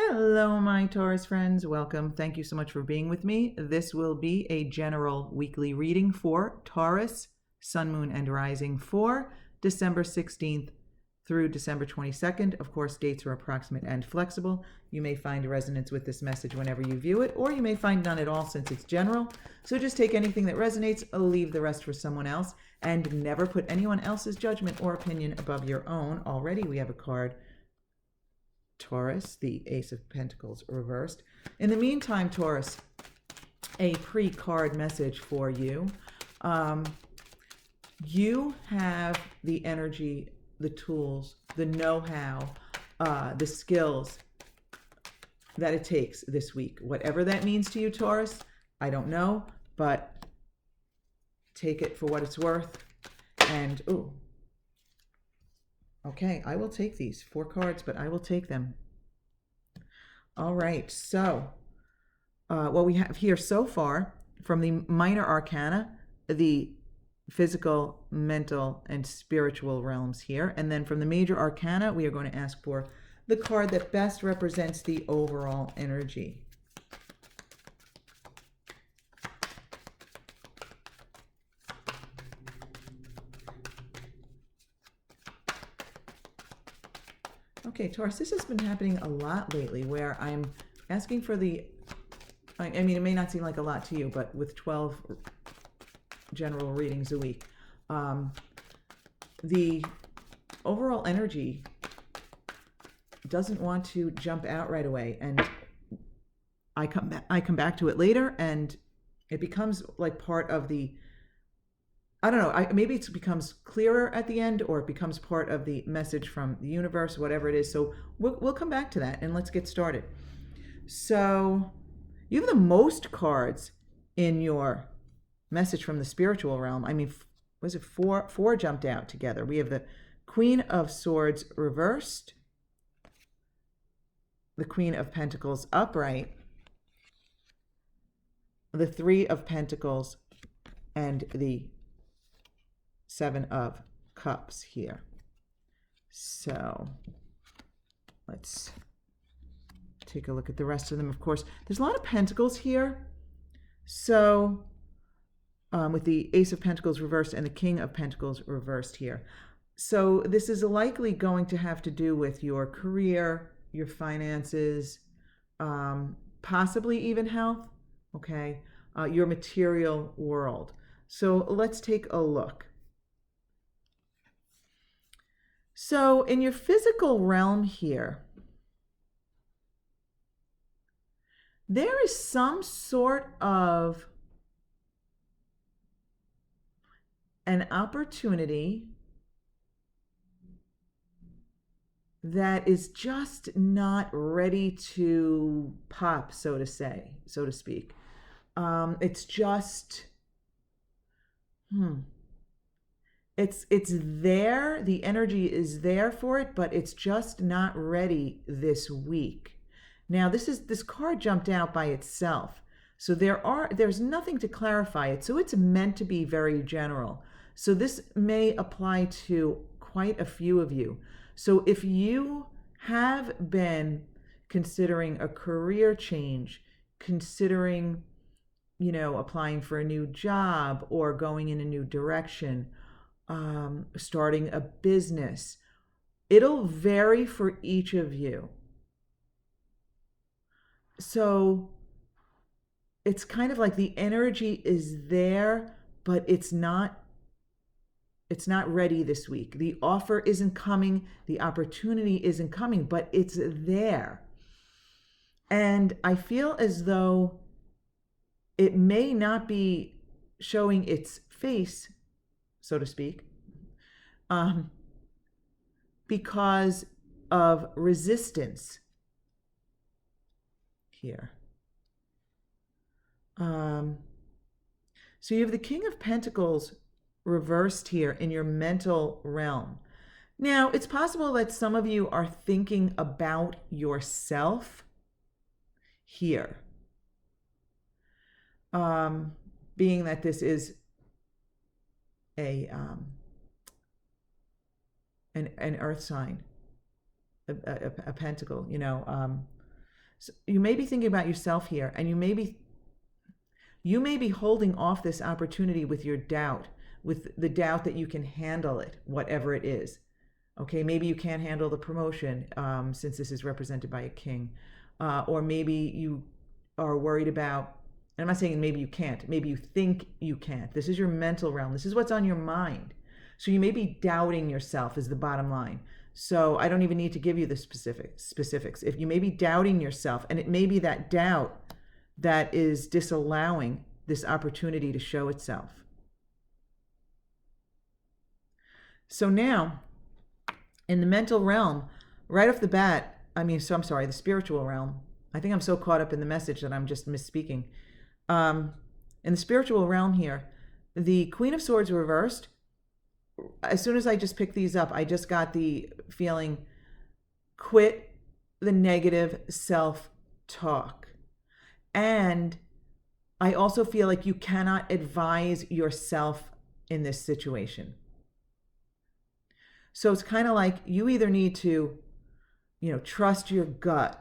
Hello, my Taurus friends. Welcome. Thank you so much for being with me. This will be a general weekly reading for Taurus, Sun, Moon, and Rising for December 16th through December 22nd. Of course, dates are approximate and flexible. You may find resonance with this message whenever you view it, or you may find none at all since it's general. So just take anything that resonates, leave the rest for someone else, and never put anyone else's judgment or opinion above your own. Already we have a card, Taurus, the Ace of Pentacles reversed. In the meantime, Taurus, a pre-card message for you. You have the energy, the tools, the know-how, the skills that it takes this week. Whatever that means to you, Taurus, I don't know, but take it for what it's worth. And, okay, I will take these 4 cards, but I will take them. All right, so what we have here so far from the minor arcana, the physical, mental, and spiritual realms here. And then from the major arcana, we are going to ask for the card that best represents the overall energy. Okay, Taurus, this has been happening a lot lately where I'm asking for I mean, it may not seem like a lot to you, but with 12 general readings a week, the overall energy doesn't want to jump out right away. And I come back to it later, and it becomes like part of the, I don't know, maybe it becomes clearer at the end, or it becomes part of the message from the universe, whatever it is. So we'll come back to that, and let's get started. So you have the most cards in your message from the spiritual realm. I mean, was it four jumped out together? We have the Queen of Swords reversed, the Queen of Pentacles upright, the Three of Pentacles, and the Seven of Cups here. So let's take a look at the rest of them. Of course, there's a lot of pentacles here. So with the Ace of Pentacles reversed and the King of Pentacles reversed here. So this is likely going to have to do with your career, your finances, possibly even health, okay, your material world. So let's take a look. So in your physical realm here, there is some sort of an opportunity that is just not ready to pop, so to speak. It's just, it's there, the energy is there for it, but it's just not ready this week. Now, this card jumped out by itself. So there's nothing to clarify it. So it's meant to be very general. So this may apply to quite a few of you. So if you have been considering a career change, considering, applying for a new job or going in a new direction, starting a business, it'll vary for each of you. So it's kind of like the energy is there, but it's not ready this week. The offer isn't coming, the opportunity isn't coming, but it's there. And I feel as though it may not be showing its face, so to speak, because of resistance here. So you have the King of Pentacles reversed here in your mental realm. Now, it's possible that some of you are thinking about yourself here, being that this is an earth sign, a pentacle, So you may be thinking about yourself here, and you may be holding off this opportunity with your doubt, with the doubt that you can handle it, whatever it is. Okay, maybe you can't handle the promotion, since this is represented by a king. Or maybe you are worried about, and I'm not saying maybe you can't, maybe you think you can't. This is your mental realm. This is what's on your mind. So you may be doubting yourself, is the bottom line. So I don't even need to give you the specifics. If you may be doubting yourself, and it may be that doubt that is disallowing this opportunity to show itself. So now, in the mental realm, right off the bat, the spiritual realm. I think I'm so caught up in the message that I'm just misspeaking. In the spiritual realm here, the Queen of Swords reversed. As soon as I just picked these up, I just got the feeling, quit the negative self-talk. And I also feel like you cannot advise yourself in this situation. So it's kind of like you either need to, trust your gut,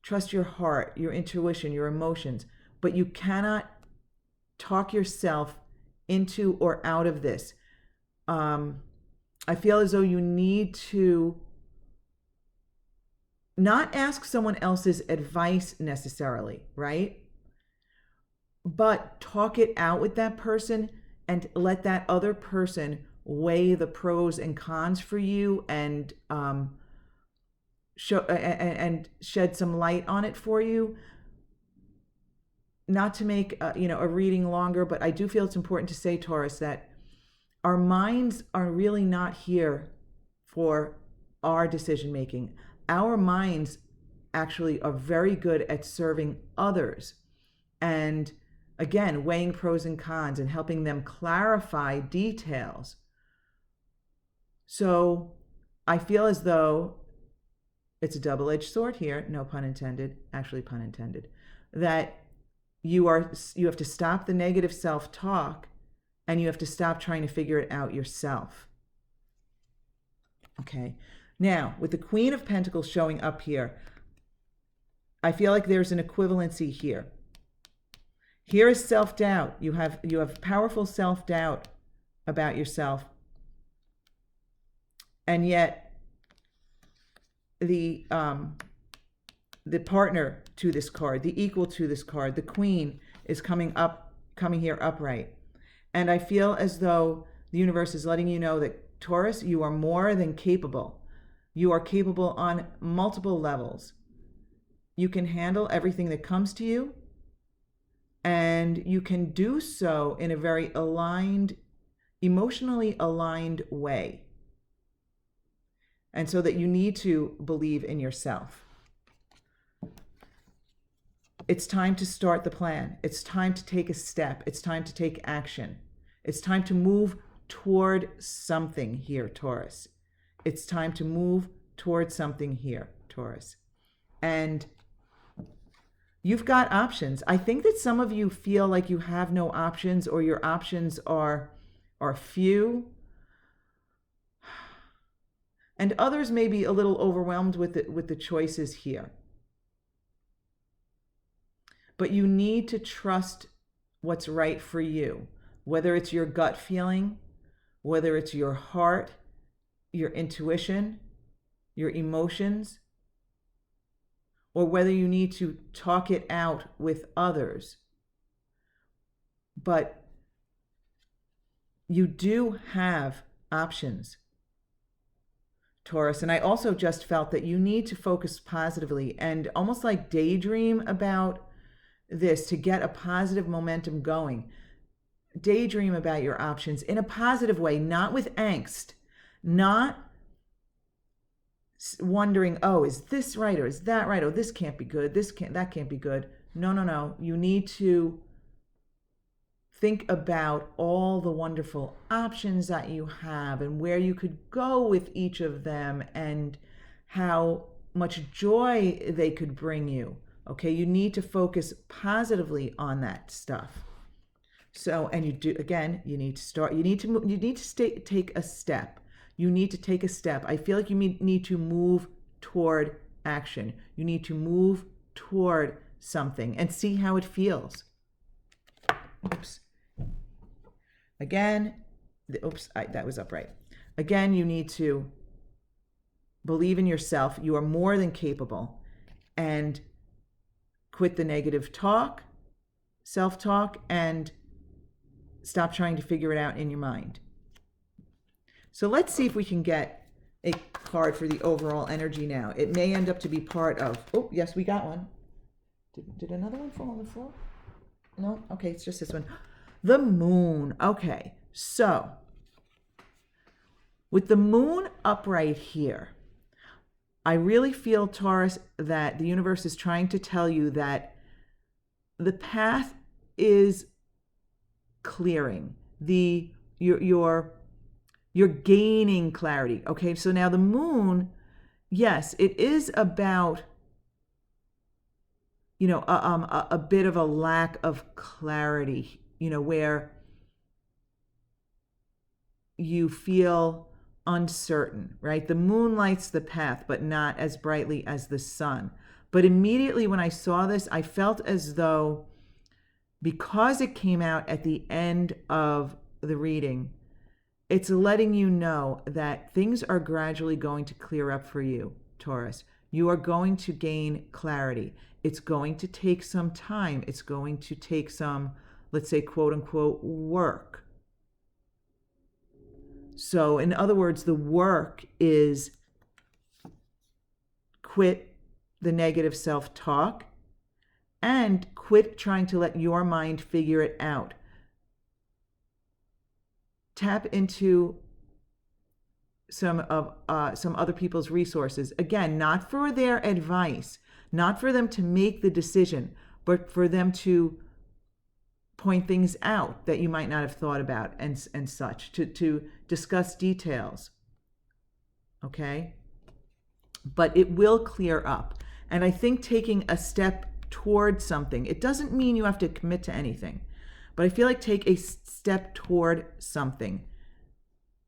trust your heart, your intuition, your emotions, but you cannot talk yourself into or out of this. I feel as though you need to not ask someone else's advice necessarily, right? But talk it out with that person and let that other person weigh the pros and cons for you and show and shed some light on it for you. Not to make a reading longer, but I do feel it's important to say, Taurus, that our minds are really not here for our decision making. Our minds actually are very good at serving others and, again, weighing pros and cons and helping them clarify details. So I feel as though it's a double-edged sword here, no pun intended, actually pun intended, that you have to stop the negative self-talk and you have to stop trying to figure it out yourself. Okay. Now, with the Queen of Pentacles showing up here, I feel like there's an equivalency here. Here is self-doubt. You have powerful self-doubt about yourself. And yet the partner to this card, the equal to this card, the Queen, is coming here upright. And I feel as though the universe is letting you know that, Taurus, you are more than capable. You are capable on multiple levels. You can handle everything that comes to you, and you can do so in a very emotionally aligned way. And so that you need to believe in yourself. It's time to start the plan. It's time to take a step. It's time to take action. It's time to move toward something here, Taurus. It's time to move toward something here, Taurus. And you've got options. I think that some of you feel like you have no options, or your options are few. And others may be a little overwhelmed with the choices here. But you need to trust what's right for you, whether it's your gut feeling, whether it's your heart, your intuition, your emotions, or whether you need to talk it out with others. But you do have options, Taurus. And I also just felt that you need to focus positively and almost like daydream about this to get a positive momentum going. Daydream about your options in a positive way, not with angst, not wondering, oh, is this right or is that right? Oh, this can't be good. That can't be good. No. You need to think about all the wonderful options that you have and where you could go with each of them and how much joy they could bring you. Okay, you need to focus positively on that stuff. So, and you do, again, you need to take a step. You need to take a step. I feel like you need to move toward action. You need to move toward something and see how it feels. Oops. Again, that was upright. Again, you need to believe in yourself. You are more than capable. And quit the negative talk, self-talk, and stop trying to figure it out in your mind. So let's see if we can get a card for the overall energy now. It may end up to be part of, oh, yes, we got one. Did another one fall on the floor? No? Okay, it's just this one. The moon. Okay, so with the moon upright here, I really feel, Taurus, that the universe is trying to tell you that the path is clearing. You're gaining clarity. Okay, so now the moon, yes, it is about, a bit of a lack of clarity, where you feel uncertain, right? The moon lights the path, but not as brightly as the sun. But immediately when I saw this, I felt as though, because it came out at the end of the reading, it's letting you know that things are gradually going to clear up for you, Taurus. You are going to gain clarity. It's going to take some time. It's going to take some, let's say, quote unquote, work. So in other words, the work is quit the negative self-talk and quit trying to let your mind figure it out. Tap into some other people's resources. Again, not for their advice, not for them to make the decision, but for them to point things out that you might not have thought about and such, to discuss details. Okay? But it will clear up. And I think taking a step toward something, it doesn't mean you have to commit to anything, but I feel like take a step toward something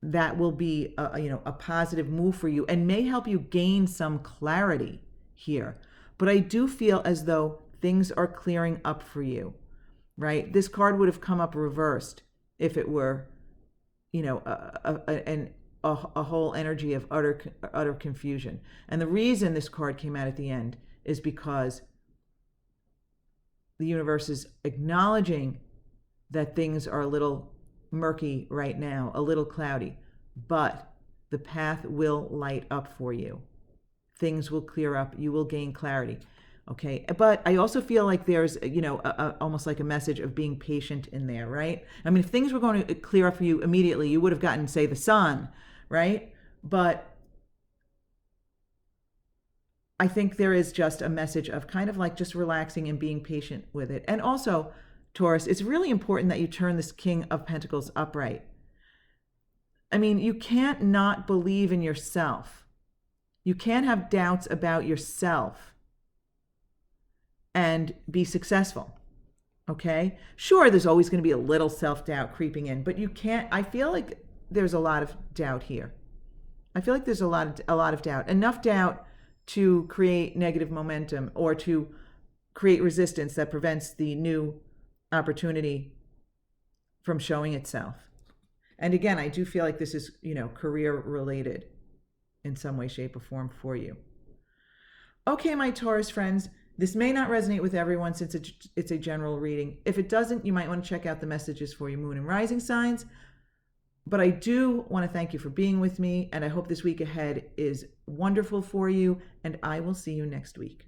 that will be a positive move for you and may help you gain some clarity here. But I do feel as though things are clearing up for you, right? This card would have come up reversed if it were, a whole energy of utter confusion. And the reason this card came out at the end is because the universe is acknowledging that things are a little murky right now, a little cloudy, but the path will light up for you. Things will clear up. You will gain clarity. Okay. But I also feel like there's, almost like a message of being patient in there, right? I mean, if things were going to clear up for you immediately, you would have gotten, say, the sun, right? But I think there is just a message of kind of like just relaxing and being patient with it. And also, Taurus, it's really important that you turn this King of Pentacles upright. I mean, you can't not believe in yourself. You can't have doubts about yourself and be successful. Okay? Sure, there's always going to be a little self-doubt creeping in, but you can't. I feel like there's a lot of doubt here. I feel like there's a lot of doubt. Enough doubt to create negative momentum or to create resistance that prevents the new opportunity from showing itself. And again, I do feel like this is, career related in some way, shape, or form for you. Okay, my Taurus friends, this may not resonate with everyone since it's a general reading. If it doesn't, you might want to check out the messages for your moon and rising signs. But I do want to thank you for being with me, and I hope this week ahead is wonderful for you, and I will see you next week.